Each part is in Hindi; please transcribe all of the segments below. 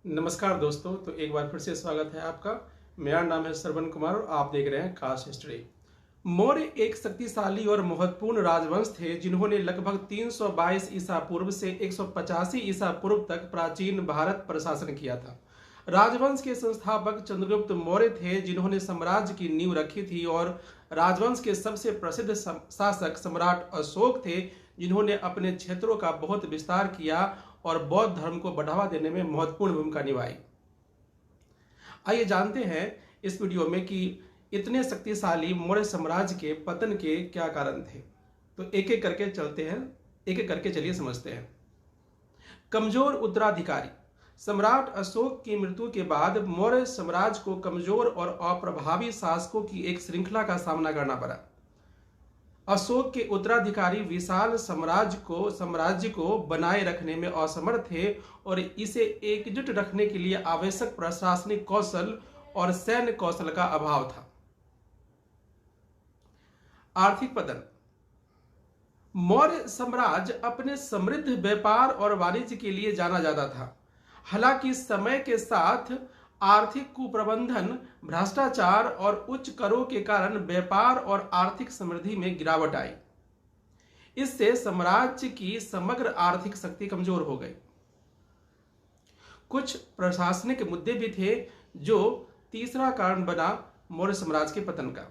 नमस्कार दोस्तों, तो एक बार फिर से स्वागत है आपका। मेरा नाम है श्रवण कुमार और आप देख रहे हैं खास हिस्ट्री। मौर्य एक शक्तिशाली और महत्वपूर्ण राजवंश थे जिन्होंने लगभग 322 ईसा पूर्व से 185 ईसा पूर्व तक प्राचीन भारत पर शासन किया था। राजवंश के संस्थापक चंद्रगुप्त मौर्य थे जिन्होंने साम्राज्य की नींव रखी थी, और राजवंश के सबसे प्रसिद्ध शासक सम्राट अशोक थे जिन्होंने अपने क्षेत्रों का बहुत विस्तार किया और बौद्ध धर्म को बढ़ावा देने में महत्वपूर्ण भूमिका निभाई। आइए जानते हैं इस वीडियो में कि इतने शक्तिशाली मौर्य साम्राज्य के पतन के क्या कारण थे। तो एक एक करके चलते हैं, एक एक करके चलिए समझते हैं। कमजोर उत्तराधिकारी। सम्राट अशोक की मृत्यु के बाद मौर्य साम्राज्य को कमजोर और अप्रभावी शासकों की एक श्रृंखला का सामना करना पड़ा। अशोक के उत्तराधिकारी विशाल साम्राज्य को बनाए रखने में असमर्थ थे और इसे एकजुट रखने के लिए आवश्यक प्रशासनिक कौशल और सैन्य कौशल का अभाव था। आर्थिक पतन। मौर्य साम्राज्य अपने समृद्ध व्यापार और वाणिज्य के लिए जाना जाता था। हालांकि समय के साथ आर्थिक कुप्रबंधन, भ्रष्टाचार और उच्च करों के कारण व्यापार और आर्थिक समृद्धि में गिरावट आई। इससे साम्राज्य की समग्र आर्थिक शक्ति कमजोर हो गई। कुछ प्रशासनिक मुद्दे भी थे जो तीसरा कारण बना मौर्य साम्राज्य के पतन का।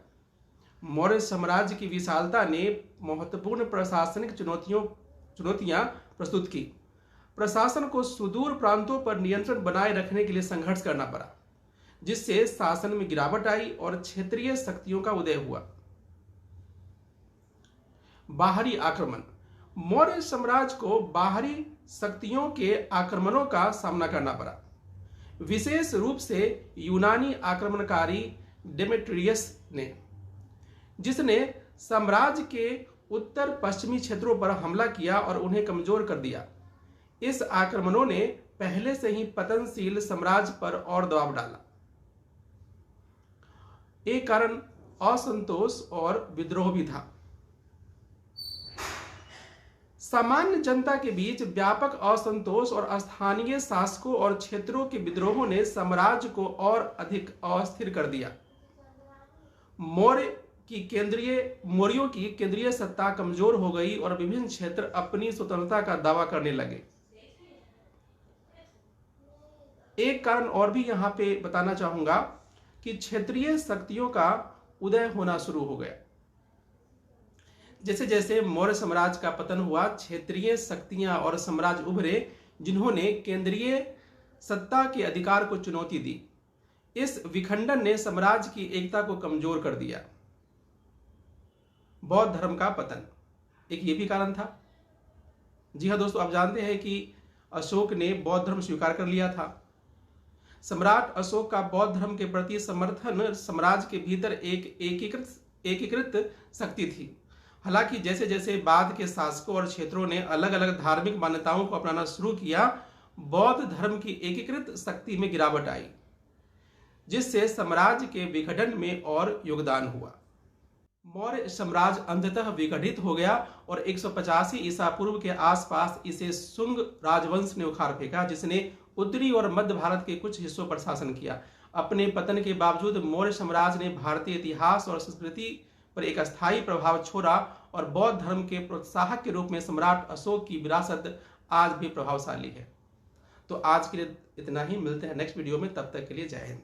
मौर्य साम्राज्य की विशालता ने महत्वपूर्ण प्रशासनिक चुनौतियां प्रस्तुत की। प्रशासन को सुदूर प्रांतों पर नियंत्रण बनाए रखने के लिए संघर्ष करना पड़ा, जिससे शासन में गिरावट आई और क्षेत्रीय शक्तियों का उदय हुआ। बाहरी आक्रमण। मौर्य साम्राज्य को बाहरी शक्तियों के आक्रमणों का सामना करना पड़ा, विशेष रूप से यूनानी आक्रमणकारी डेमेट्रियस ने, जिसने साम्राज्य के उत्तर पश्चिमी क्षेत्रों पर हमला किया और उन्हें कमजोर कर दिया। इस आक्रमणों ने पहले से ही पतनशील साम्राज्य पर और दबाव डाला। एक कारण असंतोष और विद्रोह भी था। सामान्य जनता के बीच व्यापक असंतोष और स्थानीय शासकों और क्षेत्रों के विद्रोहों ने साम्राज्य को और अधिक अस्थिर कर दिया। मौर्यों की केंद्रीय सत्ता कमजोर हो गई और विभिन्न क्षेत्र अपनी स्वतंत्रता का दावा करने लगे। एक कारण और भी यहां पे बताना चाहूंगा कि क्षेत्रीय शक्तियों का उदय होना शुरू हो गया। जैसे जैसे मौर्य साम्राज्य का पतन हुआ, क्षेत्रीय शक्तियां और साम्राज्य उभरे जिन्होंने केंद्रीय सत्ता के अधिकार को चुनौती दी। इस विखंडन ने साम्राज्य की एकता को कमजोर कर दिया। बौद्ध धर्म का पतन एक ये भी कारण था। जी हाँ दोस्तों, आप जानते हैं कि अशोक ने बौद्ध धर्म स्वीकार कर लिया था। सम्राट अशोक का बौद्ध धर्म के प्रति समर्थन साम्राज्य के भीतर एक एकीकृत शक्ति थी। हालांकि जैसे जैसे बाद के शासकों और क्षेत्रों ने अलग अलग धार्मिक मान्यताओं को अपनाना शुरू किया, बौद्ध धर्म की एकीकृत शक्ति में गिरावट आई, जिससे साम्राज्य के विघटन में और योगदान हुआ। मौर्य साम्राज्य अंततः विघटित हो गया और 185 ईसा पूर्व के आसपास इसे शुंग राजवंश ने उखाड़ फेंका, जिसने उत्तरी और मध्य भारत के कुछ हिस्सों पर शासन किया। अपने पतन के बावजूद मौर्य साम्राज्य ने भारतीय इतिहास और संस्कृति पर एक अस्थायी प्रभाव छोड़ा और बौद्ध धर्म के प्रोत्साहक के रूप में सम्राट अशोक की विरासत आज भी प्रभावशाली है। तो आज के लिए इतना ही, मिलते हैं नेक्स्ट वीडियो में, तब तक के लिए जय हिंद।